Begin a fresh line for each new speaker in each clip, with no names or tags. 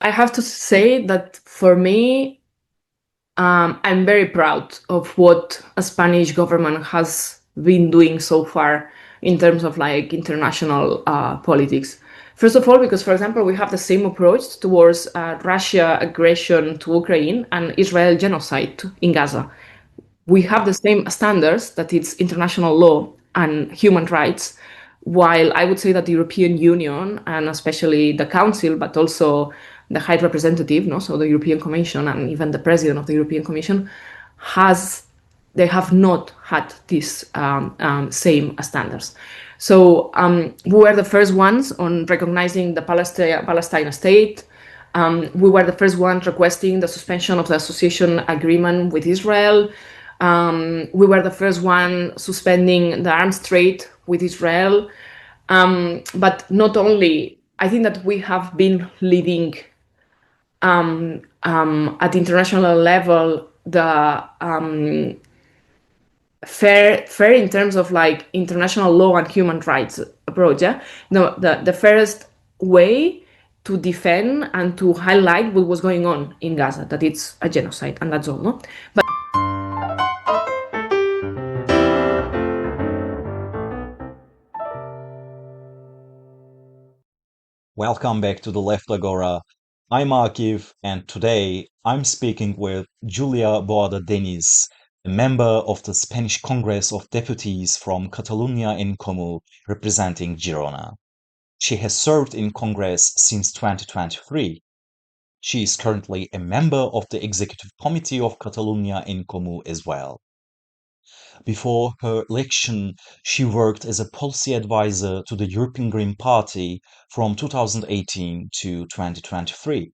I have to say that for me, I'm very proud of what a Spanish government has been doing so far in terms of like international politics. First of all, because for example, we have the same approach towards Russia aggression to Ukraine and Israel genocide in Gaza. We have the same standards, that it's international law and human rights, while I would say that the European Union and especially the Council, but also the High Representative, no, so the European Commission and even the President of the European Commission, has they have not had these same standards. So we were the first ones on recognizing the Palestine state. We were the first ones requesting the suspension of the association agreement with Israel. We were the first one suspending the arms trade with Israel. But not only, I think that we have been leading at the international level the fair in terms of like international law and human rights approach. Yeah, no, the fairest way to defend and to highlight what was going on in Gaza, that it's a genocide, and that's all. No, but
Welcome back to the Left Agora. I'm Akif, and today I'm speaking with Julia Boada Deniz, a member of the Spanish Congress of Deputies from Catalonia en Comú, representing Girona. She has served in Congress since 2023. She is currently a member of the Executive Committee of Catalonia en Comú as well. Before her election, she worked as a policy advisor to the European Green Party from 2018 to 2023.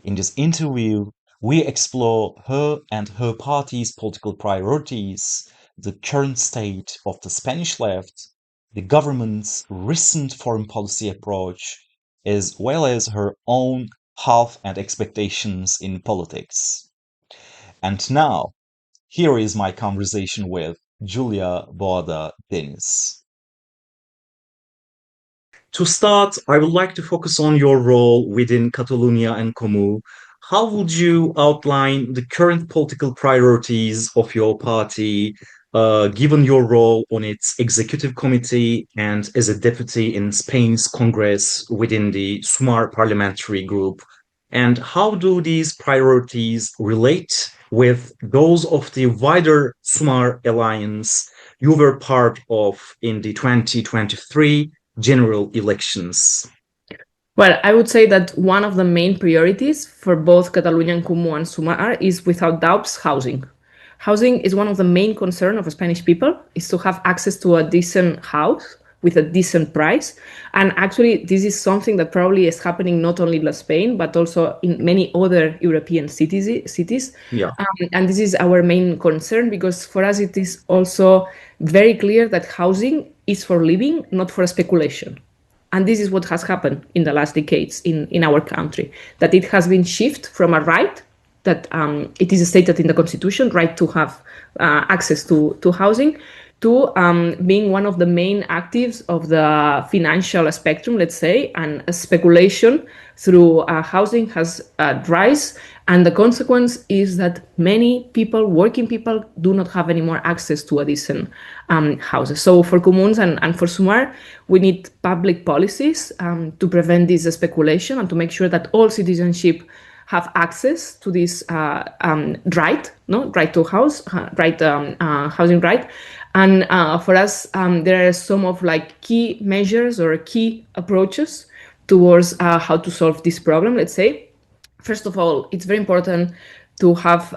In this interview, we explore her and her party's political priorities, the current state of the Spanish left, the government's recent foreign policy approach, as well as her own path and expectations in politics. And now, here is my conversation with Julia Boada Deniz. To start, I would like to focus on your role within Catalonia en Comú. How would you outline the current political priorities of your party, given your role on its executive committee and as a deputy in Spain's Congress within the SUMAR parliamentary group? And how do these priorities relate with those of the wider SUMAR alliance you were part of in the 2023 general elections?
well, I would say that one of the main priorities for both Catalonia en Comú and Sumar is without doubts housing. Housing is one of the main concerns of Spanish people, is to have access to a decent house with a decent price. And actually, this is something that probably is happening not only in Spain, but also in many other European cities.
Yeah.
And this is our main concern, because for us it is also very clear that housing is for living, not for speculation. And this is what has happened in the last decades in our country, that it has been shifted from a right that it is stated in the constitution, right to have access to housing, to being one of the main actives of the financial spectrum, let's say, and speculation through housing has rise. And the consequence is that many people, working people, do not have any more access to a decent houses. So for Comuns and for Sumar, we need public policies to prevent this speculation and to make sure that all citizenship have access to this right, no, right to house, housing right. And for us, there are some of like key measures or key approaches towards how to solve this problem. Let's say, first of all, it's very important to have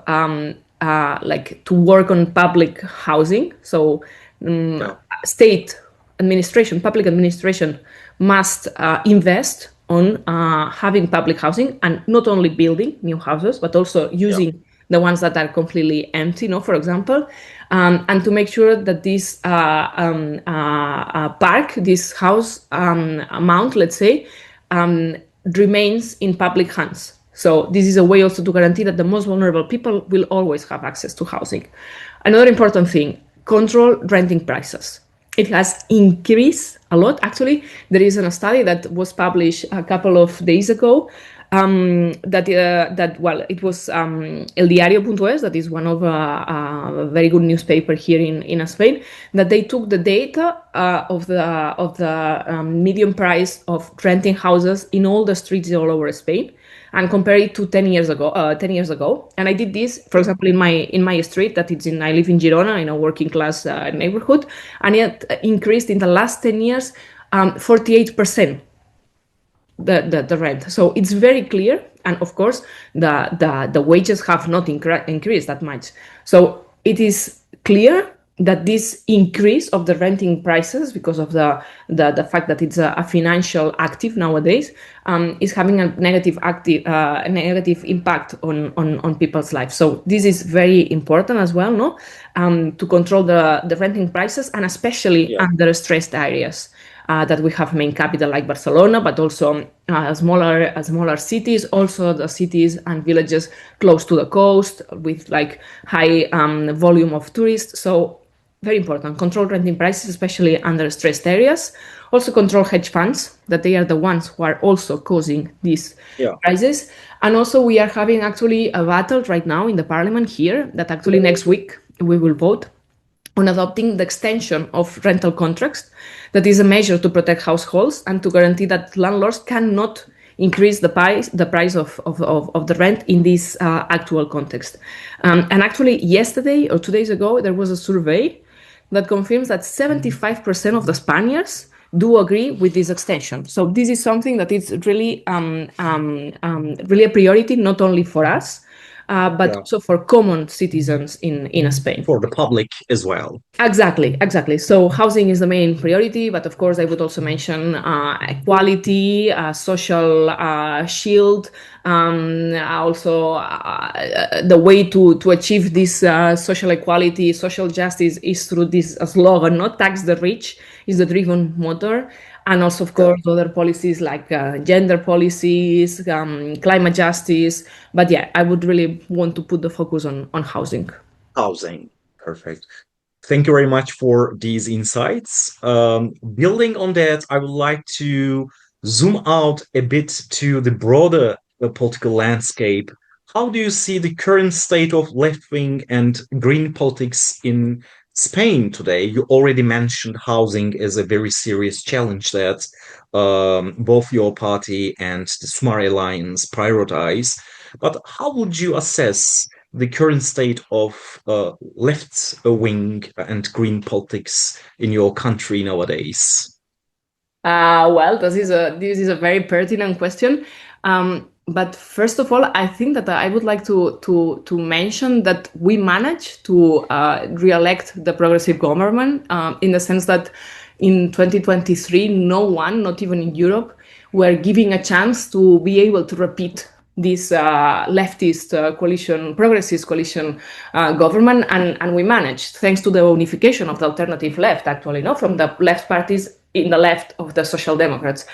like to work on public housing. So state administration, public administration must invest on having public housing, and not only building new houses, but also using the ones that are completely empty, for example, and to make sure that this park, this house amount, let's say, remains in public hands. So this is a way also to guarantee that the most vulnerable people will always have access to housing. Another important thing, control renting prices. It has increased a lot. Actually, there is a study that was published a couple of days ago Well, it was El Diario.es, that is one of a very good newspaper here in Spain, that they took the data of the median price of renting houses in all the streets all over Spain, and compare it to 10 years ago. 10 years ago, and I did this, for example, in my street that it's in. I live in Girona, in a working class neighborhood, and it increased in the last 10 years 48%. The rent. So it's very clear, and of course the wages have not increased that much. So it is clear that this increase of the renting prices, because of the fact that it's a financial active nowadays, is having a negative impact on people's lives. So this is very important as well, no, to control the renting prices, and especially under stressed areas. That we have main capital like Barcelona, but also smaller cities, also the cities and villages close to the coast with like high volume of tourists. So very important, control renting prices, especially under stressed areas. Also control hedge funds, that they are the ones who are also causing these prices. And also we are having actually a battle right now in the parliament here, that actually next week we will vote on adopting the extension of rental contracts. That is a measure to protect households and to guarantee that landlords cannot increase the price of the rent in this actual context. And actually, yesterday or 2 days ago, there was a survey that confirms that 75% of the Spaniards do agree with this extension. So this is something that is really, really a priority, not only for us, but also for common citizens in Spain.
For the public as well.
Exactly. So housing is the main priority, but of course I would also mention equality, social shield, also the way to achieve this social equality, social justice is through this slogan, not tax the rich, is the driven motor. And also, of course, other policies like gender policies, climate justice. But yeah, I would really want to put the focus on housing.
Housing, perfect. Thank you very much for these insights. Building on that, I would like to zoom out a bit to the broader political landscape. How do you see the current state of left-wing and green politics in Spain today? You already mentioned housing as a very serious challenge that both your party and the Sumar Alliance prioritize. But how would you assess the current state of left-wing and green politics in your country nowadays?
Well, this is a very pertinent question. But first of all, I think that I would like to mention that we managed to re-elect the progressive government in the sense that in 2023, no one, not even in Europe, were giving a chance to be able to repeat this leftist coalition, progressist coalition government, and we managed, thanks to the unification of the alternative left, actually, no, from the left parties in the left of the Social Democrats.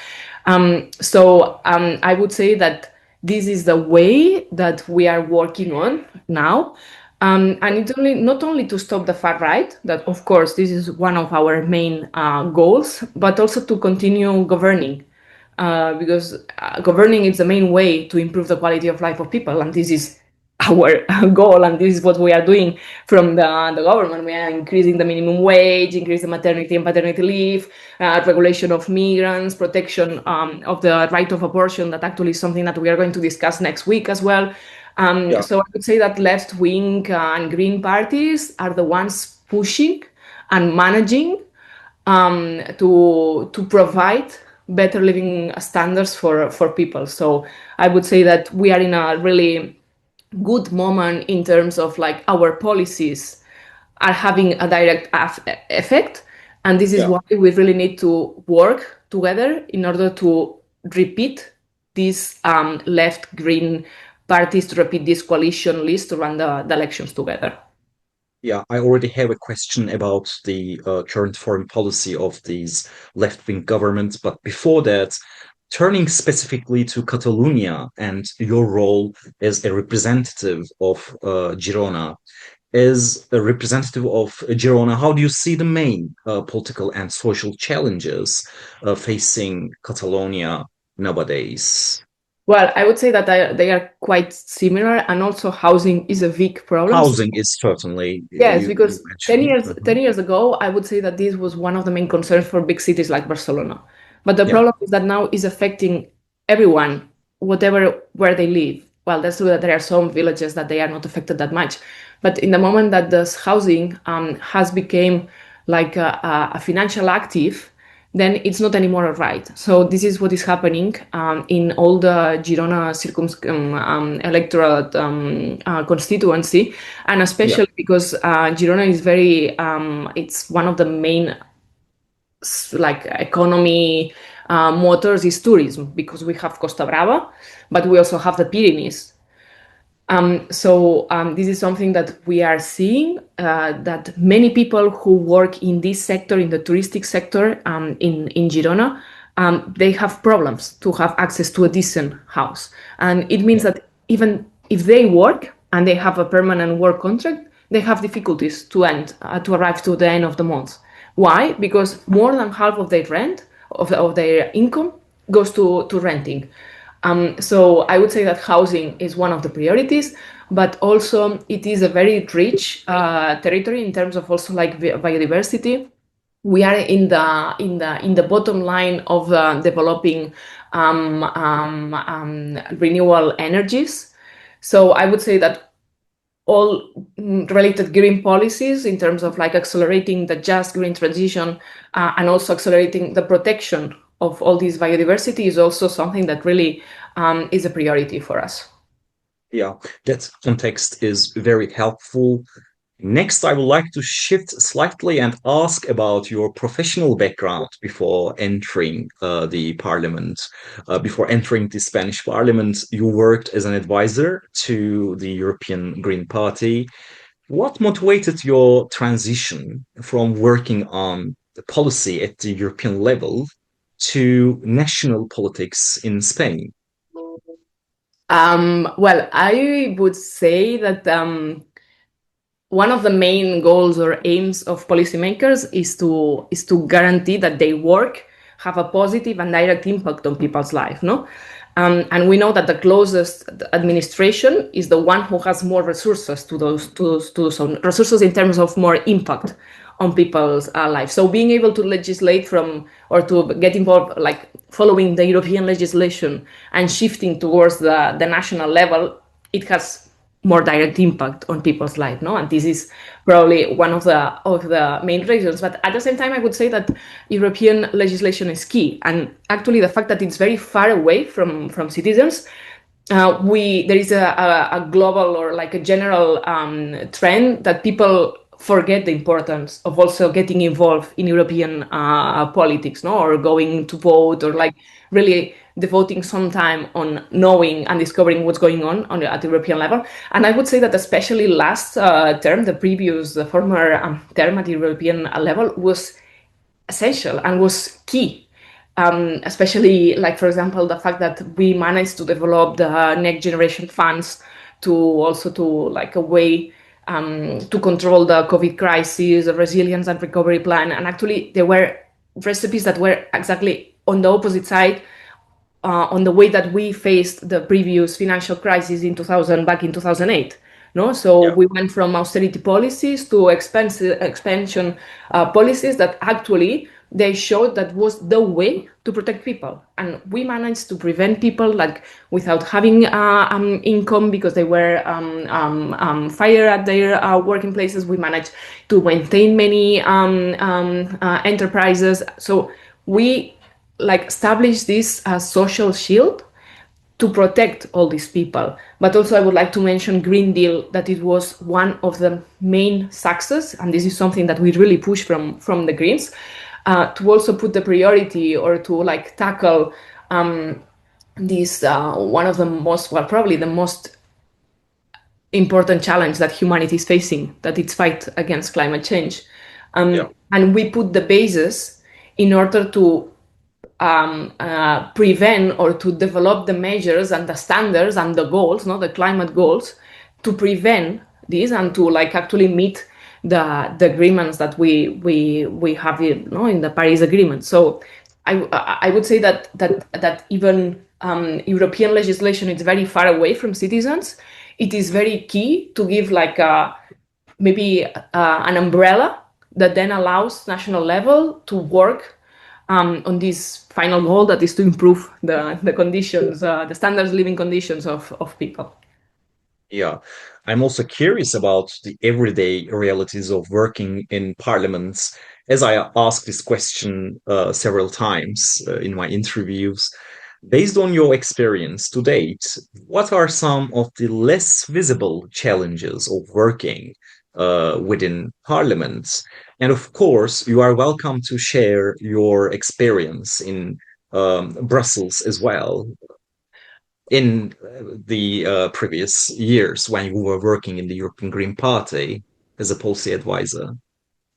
So I would say that this is the way that we are working on now. And it's not only to stop the far right, that of course this is one of our main goals, but also to continue governing, because governing is the main way to improve the quality of life of people, and this is our goal, and this is what we are doing from the government. We are increasing the minimum wage, increase the maternity and paternity leave, regulation of migrants, protection of the right of abortion, that actually is something that we are going to discuss next week as well. So I would say that left-wing and green parties are the ones pushing and managing to provide better living standards for people. So I would say that we are in a really good moment in terms of like our policies are having a direct effect, and this is why we really need to work together in order to repeat these left green parties, to repeat this coalition list, to run the elections together.
Yeah, I already have a question about the current foreign policy of these left-wing governments, but before that, turning specifically to Catalonia and your role as a representative of Girona. As a representative of Girona, how do you see the main political and social challenges facing Catalonia nowadays?
Well, I would say that they are quite similar, and also housing is a big problem.
Housing is certainly,
Yes,
you
because 10
mentioned.
years 10 years ago, I would say that this was one of the main concerns for big cities like Barcelona. But the
Yeah,
problem is that now is affecting everyone, whatever where they live. Well, that's true that there are some villages that they are not affected that much. But in the moment that this housing has become like a financial active, then it's not anymore a right. So this is what is happening in all the Girona electorate constituency, and
yeah,
especially because Girona is very, it's one of the main like economy motors is tourism, because we have Costa Brava, but we also have the Pyrenees. So this is something that we are seeing, that many people who work in this sector, in the touristic sector in Girona, they have problems to have access to a decent house. And it means
yeah,
that even if they work and they have a permanent work contract, they have difficulties to arrive to the end of the month. Why? Because more than half of their rent, of their income, goes to renting. So I would say that housing is one of the priorities, but also it is a very rich territory in terms of also like biodiversity. We are in the bottom line of developing renewable energies. So I would say that all related green policies in terms of like accelerating the just green transition and also accelerating the protection of all this biodiversity is also something that really is a priority for us.
yeah. That context is very helpful. Next, I would like to shift slightly and ask about your professional background before entering the parliament. Before entering the Spanish parliament, you worked as an advisor to the European Green Party. What motivated your transition from working on the policy at the European level to national politics in Spain?
Well, I would say that one of the main goals or aims of policymakers is to guarantee that their work have a positive and direct impact on people's life, no? And we know that the closest administration is the one who has more resources to some resources in terms of more impact on people's lives. So being able to legislate from or to get involved, like following the European legislation and shifting towards the national level, it has more direct impact on people's life, no? And this is probably one of the main reasons. But at the same time, I would say that European legislation is key, and actually the fact that it's very far away from citizens. There is a global or like a general trend that people forget the importance of also getting involved in European politics, no, or going to vote, or like really devoting some time on knowing and discovering what's going on at the European level. And I would say that especially last term, the former term at the European level was essential and was key. Especially like, for example, the fact that we managed to develop the next generation funds to also to like a way to control the COVID crisis, the resilience and recovery plan. And actually there were recipes that were exactly on the opposite side, on the way that we faced the previous financial crisis back in 2008. No, so
Yeah.
we went from austerity policies to expansion policies that actually they showed that was the way to protect people, and we managed to prevent people like without having income because they were fired at their working places. We managed to maintain many enterprises. So we like establish this social shield to protect all these people. But also I would like to mention Green Deal, that it was one of the main success, and this is something that we really push from the Greens, to also put the priority or to like tackle this one of the most, well, probably the most important challenge that humanity is facing, that it's fight against climate change.
Yeah.
And we put the basis in order to prevent or to develop the measures and the standards and the goals, no, the climate goals, to prevent this and to like actually meet the agreements that we have in the Paris Agreement. So I would say that even European legislation is very far away from citizens, it is very key to give like maybe an umbrella that then allows national level to work on this final goal that is to improve the conditions, the standards living conditions of people.
Yeah, I'm also curious about the everyday realities of working in parliaments. As I asked this question several times in my interviews, based on your experience to date, what are some of the less visible challenges of working within parliaments? And of course, you are welcome to share your experience in Brussels as well in the previous years when you were working in the European Green Party as a policy advisor?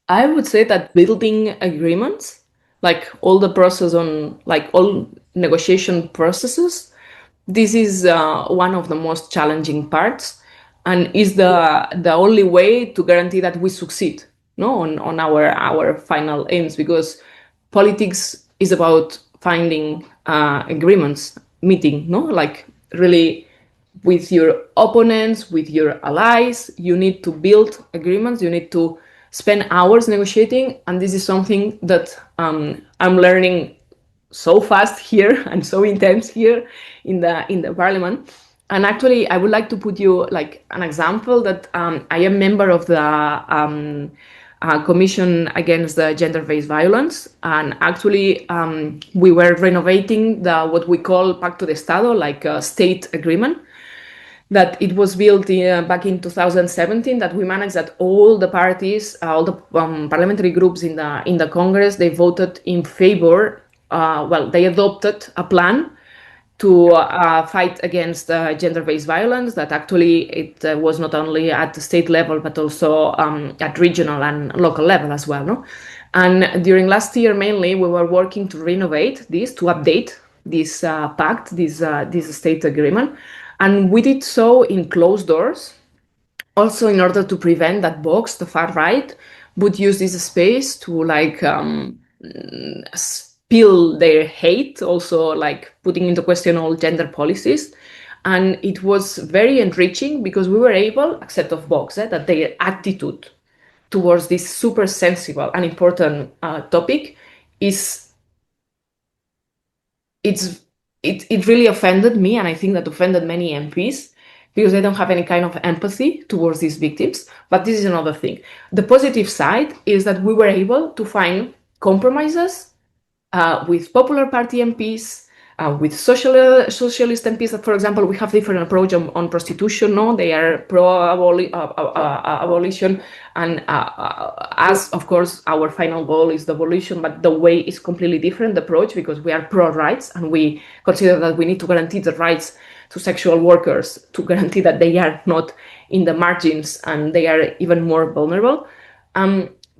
I would say that building agreements, like all the process on, like all negotiation processes, this is one of the most challenging parts, and is the only way to guarantee that we succeed, no, on our final aims. Because politics is about finding agreements, meeting, no, like really with your opponents, with your allies. You need to build agreements. You need to spend hours negotiating, and this is something that I'm learning so fast here and so intense here in the parliament. And actually, I would like to put you like an example that I am member of the Commission Against the Gender-Based Violence, and actually we were renovating the what we call Pacto de Estado, like a state agreement, that it was built back in 2017, that we managed that all the parties, all the parliamentary groups in the Congress, they voted in favor. They adopted a plan to fight against gender-based violence. That actually it was not only at the state level but also at regional and local level as well. No, and during last year mainly we were working to renovate this, to update this pact, this state agreement. And we did so in closed doors, also in order to prevent that Vox, the far right, would use this space to like spill their hate, also like putting into question all gender policies. And it was very enriching because we were able, except of Vox, that their attitude towards this super sensible and important topic it really offended me, and I think that offended many MPs, because they don't have any kind of empathy towards these victims. But this is another thing. The positive side is that we were able to find compromises with Popular Party MPs, with socialist MPs. That, for example, we have different approach on prostitution. No, they are pro-abolition, and as of course our final goal is the abolition, but the way is completely different, the approach, because we are pro-rights and we consider that we need to guarantee the rights to sexual workers, to guarantee that they are not in the margins and they are even more vulnerable.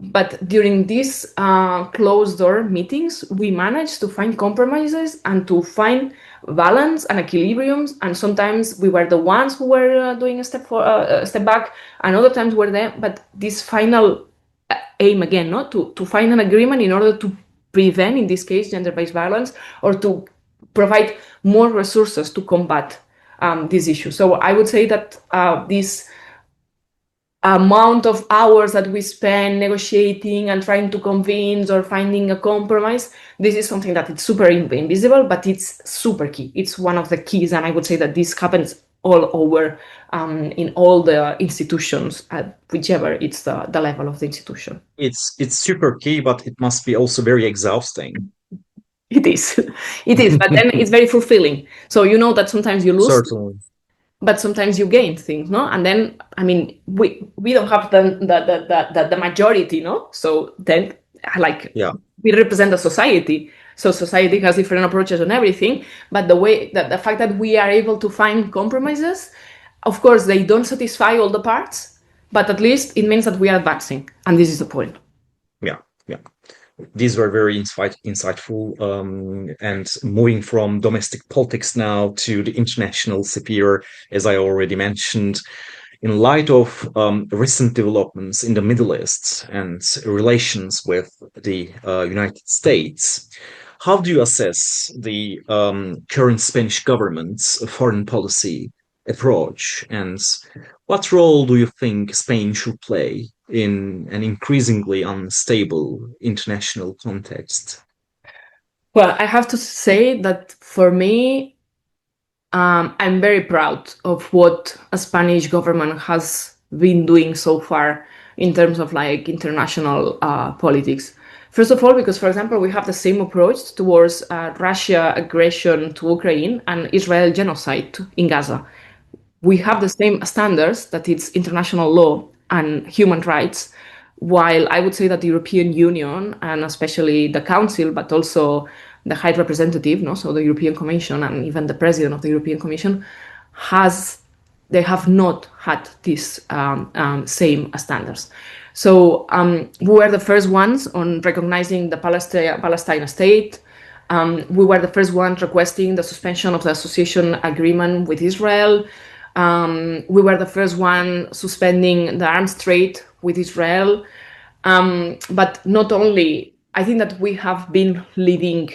But during these closed door meetings, we managed to find compromises and to find balance and equilibriums. And sometimes we were the ones who were doing a step back, and other times were there. But this final aim again, no, to find an agreement in order to prevent, in this case, gender-based violence, or to provide more resources to combat this issue. So I would say that this amount of hours that we spend negotiating and trying to convince or finding a compromise, this is something that it's super invisible, but it's super key. It's one of the keys, and I would say that this happens all over in all the institutions, at whichever it's the level of the institution.
It's super key, but it must be also very exhausting.
It is, but then it's very fulfilling. So you know that sometimes you lose.
Certainly.
But sometimes you gain things, no? And then, I mean, we don't have the majority, no? So then, like, we represent a society. So society has different approaches on everything. But the fact that we are able to find compromises, of course, they don't satisfy all the parts, but at least it means that we are advancing. And this is the point.
Yeah. These were very insightful. And moving from domestic politics now to the international sphere, as I already mentioned, in light of recent developments in the Middle East and relations with the United States, how do you assess the current Spanish government's foreign policy approach, and what role do you think Spain should play in an increasingly unstable international context?
Well, I have to say that for me, I'm very proud of what a Spanish government has been doing so far in terms of like international politics. First of all, because for example, we have the same approach towards Russia aggression to Ukraine and Israel genocide in Gaza. We have the same standards, that it's international law and human rights, while I would say that the European Union and especially the Council, but also the High Representative, no, so the European Commission and even the President of the European Commission, they have not had these same standards. So we were the first ones on recognizing the Palestine state. We were the first ones requesting the suspension of the association agreement with Israel. We were the first one suspending the arms trade with Israel. But not only, I think that we have been leading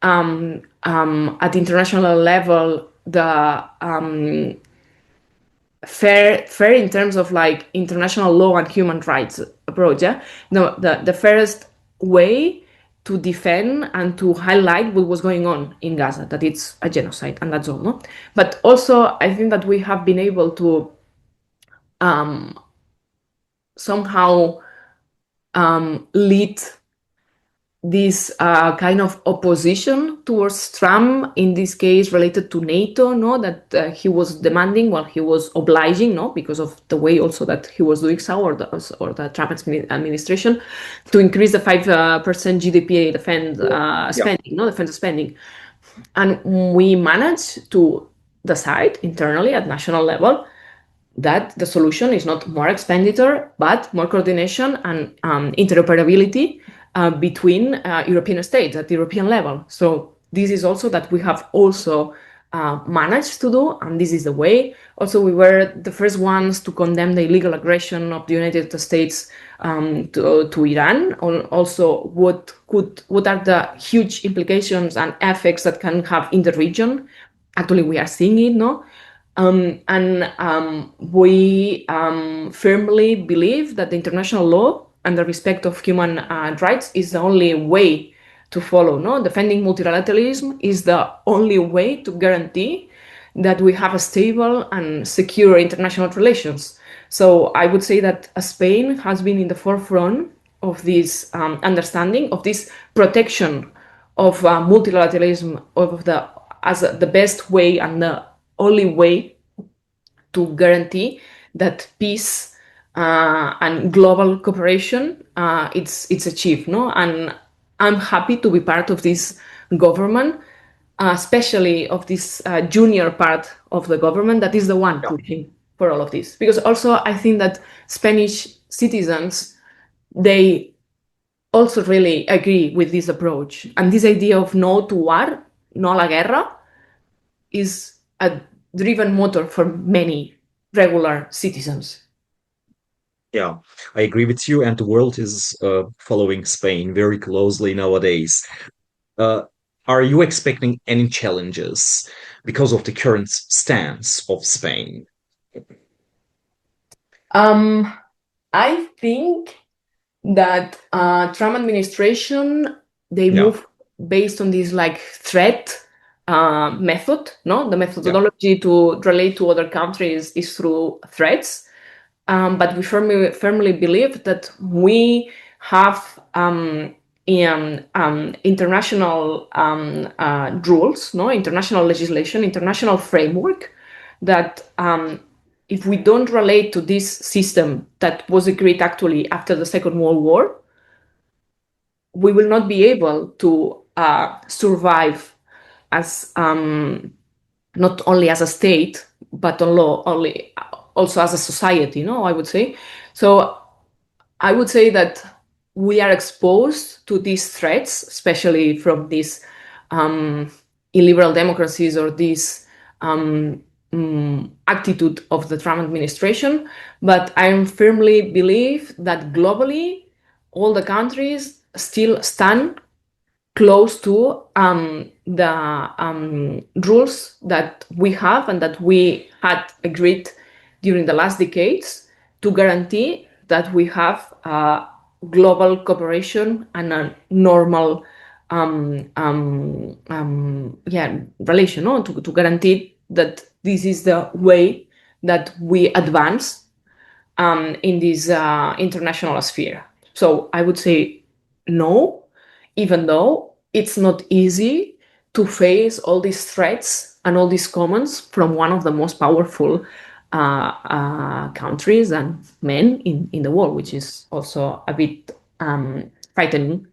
at international level the fair in terms of like international law and human rights approach. Yeah, no, the first way to defend and to highlight what was going on in Gaza, that it's a genocide, and that's all. No, but also I think that we have been able to somehow lead this kind of opposition towards Trump, in this case related to NATO, no, that he was demanding, well, he was obliging, no, because of the way also that he was doing so, or the Trump administration, to increase the 5% GDP defense spending, no, defense spending. And we managed to decide internally at national level that the solution is not more expenditure, but more coordination and interoperability between European states at the European level. So this is also that we have also managed to do, and this is the way. Also, we were the first ones to condemn the illegal aggression of the United States to Iran. Also, what are the huge implications and effects that can have in the region? Actually, we are seeing it, no? We firmly believe that the international law and the respect of human rights is the only way to follow. No, defending multilateralism is the only way to guarantee that we have a stable and secure international relations. So I would say that Spain has been in the forefront of this understanding of this protection of multilateralism as the best way and the only way to guarantee that peace and global cooperation it's achieved, no? And I'm happy to be part of this government, especially of this junior part of the government that is the one pushing for all of this. Because also I think that Spanish citizens, they also really agree with this approach. And this idea of no to war, no a la guerra, is a driven motor for many regular citizens.
Yeah, I agree with you, and the world is following Spain very closely nowadays. Are you expecting any challenges because of the current stance of Spain?
I think that Trump administration, they move based on this like threat method, no? The methodology to relate to other countries is through threats. But we firmly believe that we have international rules, no, international legislation, international framework that if we don't relate to this system that was agreed actually after the Second World War, we will not be able to survive as not only as a state, but also as a society, no, I would say. So I would say that we are exposed to these threats, especially from these illiberal democracies or this attitude of the Trump administration. But I firmly believe that globally, all the countries still stand close to the rules that we have and that we had agreed during the last decades to guarantee that we have global cooperation and a normal relation, no? to guarantee that this is the way that we advance in this international sphere. So I would say no, even though it's not easy to face all these threats and all these comments from one of the most powerful countries and men in the world, which is also a bit frightening.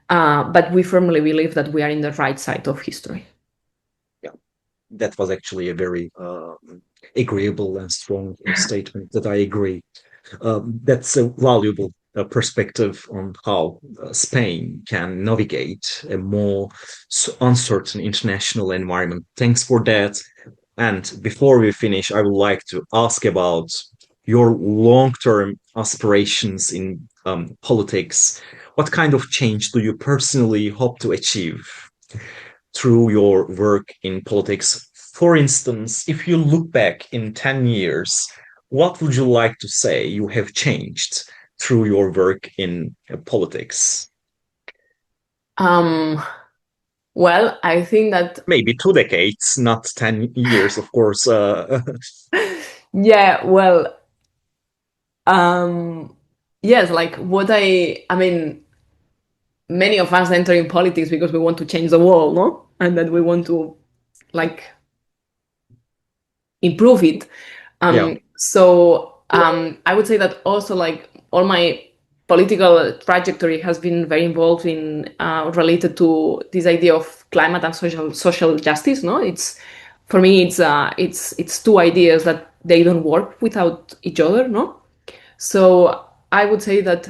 But we firmly believe that we are in the right side of history.
Yeah, that was actually a very agreeable and strong statement that I agree. That's a valuable perspective on how Spain can navigate a more uncertain international environment. Thanks for that. And before we finish, I would like to ask about your long-term aspirations in politics. What kind of change do you personally hope to achieve through your work in politics? For instance, if you look back in 10 years, what would you like to say you have changed through your work in politics?
Well, I think that
Maybe 2 decades, not 10 years, of course.
yeah, well, yes, like what I mean, many of us enter in politics because we want to change the world, no? And that we want to like improve it.
Yeah.
So I would say that also like all my political trajectory has been very involved in related to this idea of climate and social justice. No, it's for me it's two ideas that they don't work without each other. No, so I would say that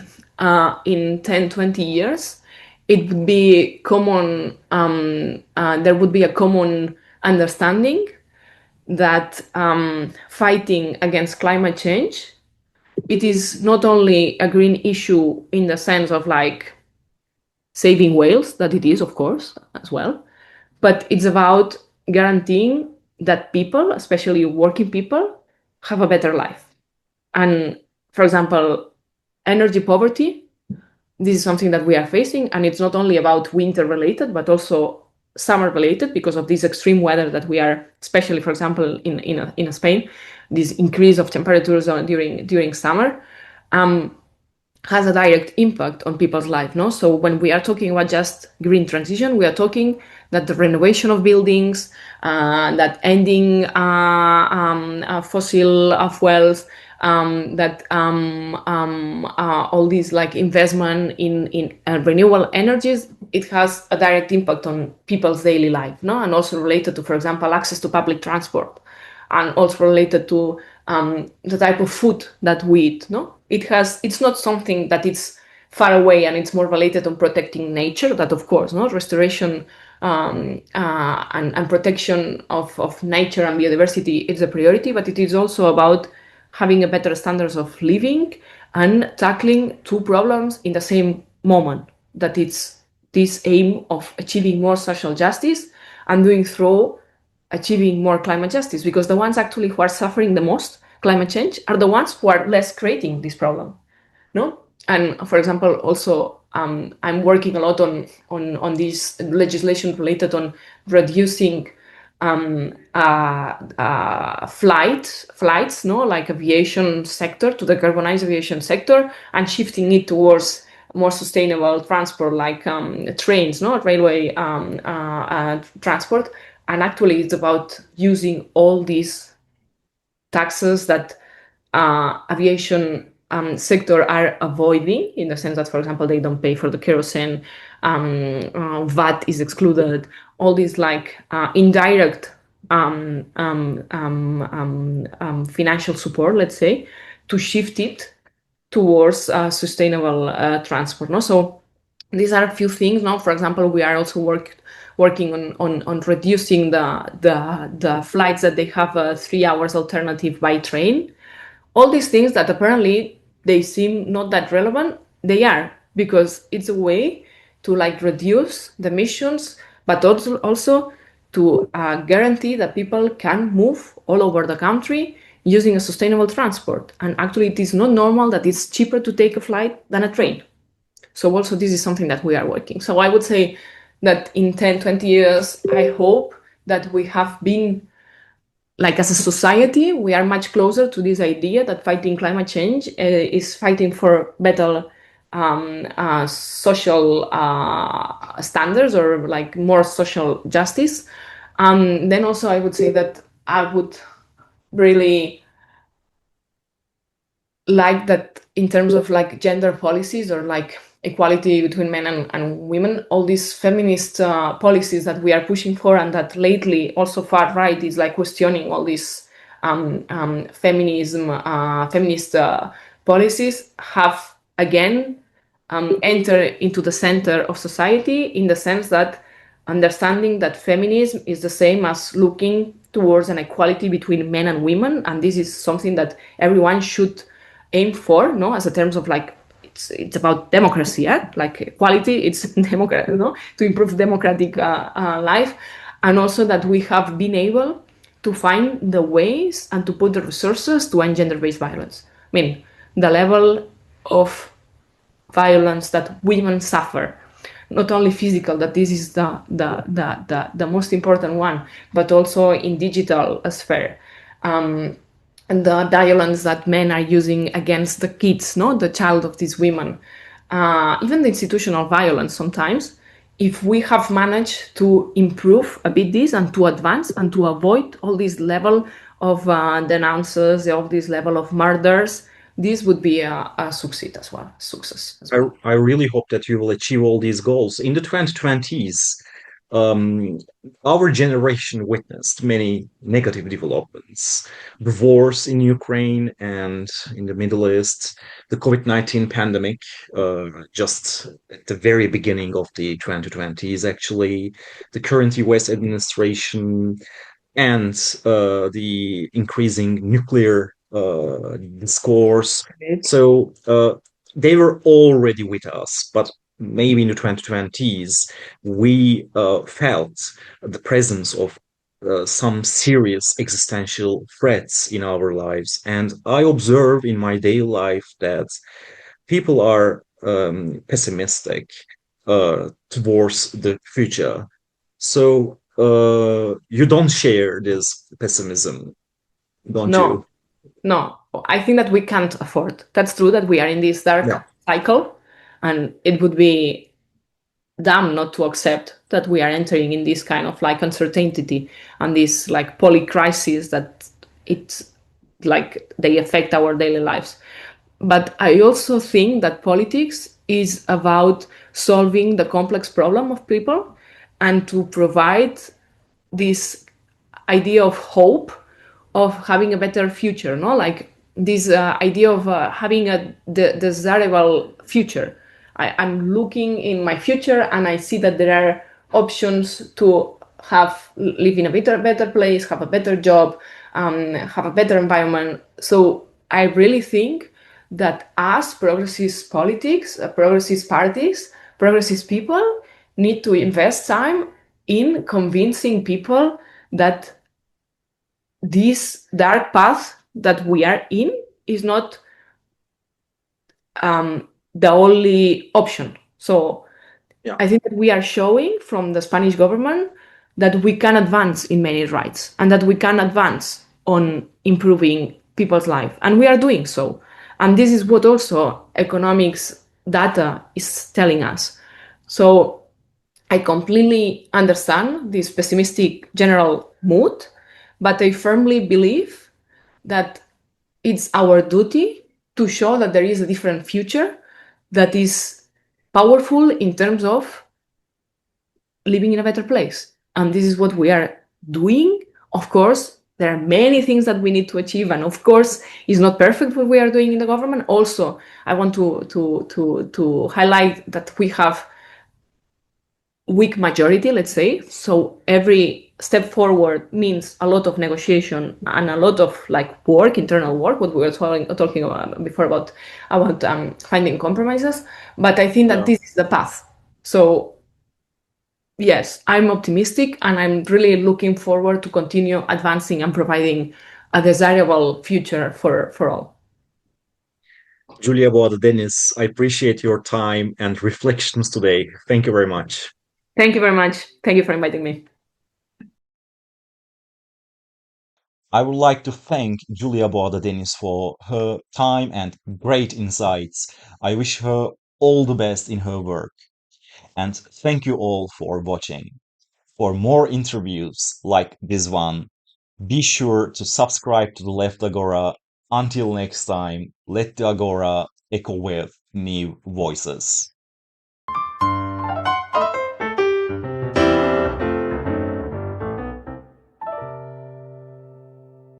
in 10, 20 years, it would be common, there would be a common understanding that fighting against climate change, it is not only a green issue in the sense of like saving whales, that it is, of course, as well, but it's about guaranteeing that people, especially working people, have a better life. And for example, energy poverty, this is something that we are facing, and it's not only about winter related, but also summer related because of this extreme weather that we are, especially for example in Spain, this increase of temperatures during summer has a direct impact on people's life. No, so when we are talking about just green transition, we are talking that the renovation of buildings, that ending fossil fuels, that all these like investment in renewable energies, it has a direct impact on people's daily life, no, and also related to, for example, access to public transport, and also related to the type of food that we eat. No, it's not something that it's far away, and it's more related on protecting nature. That of course, no, restoration and protection of nature and biodiversity is a priority, but it is also about having a better standards of living and tackling two problems in the same moment. That it's this aim of achieving more social justice and doing through achieving more climate justice, because the ones actually who are suffering the most climate change are the ones who are less creating this problem. No, and for example, also I'm working a lot on this legislation related on reducing flights, no, like aviation sector, to the carbonized aviation sector, and shifting it towards more sustainable transport, like trains, no, railway transport. And actually, it's about using all these taxes that aviation sector are avoiding, in the sense that, for example, they don't pay for the kerosene, VAT is excluded, all these like indirect financial support, let's say, to shift it towards sustainable transport. No, so these are a few things. Now, for example, we are also working on reducing the flights that they have a 3 hours alternative by train. All these things that apparently they seem not that relevant, they are, because it's a way to like reduce the emissions, but also to guarantee that people can move all over the country using a sustainable transport. And actually, it is not normal that it's cheaper to take a flight than a train. So also this is something that we are working. So I would say that in 10, 20 years, I hope that we have been, like as a society, we are much closer to this idea that fighting climate change is fighting for better social standards, or like more social justice. Then also I would say that I would really like that in terms of like gender policies, or like equality between men and women, all these feminist policies that we are pushing for, and that lately also far right is like questioning all these feminist policies, have again enter into the center of society, in the sense that understanding that feminism is the same as looking towards an equality between men and women, and this is something that everyone should aim for, no, as a terms of like it's about democracy, yeah? Like equality, it's democracy, no, to improve democratic life, and also that we have been able to find the ways and to put the resources to end gender-based violence. I mean, the level of violence that women suffer, not only physical, that this is the most important one, but also in digital sphere. And the violence that men are using against the kids, no, the child of these women, even the institutional violence sometimes. If we have managed to improve a bit this and to advance and to avoid all this level of denounces, all this level of murders, this would be a success as well.
I really hope that you will achieve all these goals. In the 2020s, our generation witnessed many negative developments: divorce in Ukraine and in the Middle East, the COVID-19 pandemic, just at the very beginning of the 2020s, actually, the current US administration, and the increasing nuclear discourse. So they were already with us, but maybe in the 2020s, we felt the presence of some serious existential threats in our lives. And I observe in my daily life that people are pessimistic towards the future. So you don't share this pessimism, don't
No.
you?
No, I think that we can't afford. That's true that we are in this dark cycle, and it would be dumb not to accept that we are entering in this kind of like uncertainty and this like poly crisis that it's like they affect our daily lives. But I also think that politics is about solving the complex problem of people and to provide this idea of hope of having a better future, no, like this idea of having a desirable future. I'm looking in my future and I see that there are options to live in a better place, have a better job, have a better environment. So I really think that as progressive politics, progressive parties, progressive people need to invest time in convincing people that this dark path that we are in is not the only option. So I think that we are showing from the Spanish government that we can advance in many rights and that we can advance on improving people's life. And we are doing so. And this is what also economics data is telling us. So I completely understand this pessimistic general mood, but I firmly believe that it's our duty to show that there is a different future that is powerful in terms of living in a better place. And this is what we are doing. Of course, there are many things that we need to achieve. And of course, it's not perfect what we are doing in the government. Also, I want to highlight that we have weak majority, let's say. So every step forward means a lot of negotiation and a lot of like work, internal work, what we were talking about before about finding compromises. But I think that this is the path. So yes, I'm optimistic, and I'm really looking forward to continue advancing and providing a desirable future for all.
Julia Boada Dennis, I appreciate your time and reflections today. Thank you very much.
Thank you very much. Thank you for inviting me.
I would like to thank Julia Boada Dennis for her time and great insights. I wish her all the best in her work. And thank you all for watching. For more interviews like this one, be sure to subscribe to the Left Agora. Until next time, let the Agora echo with new voices.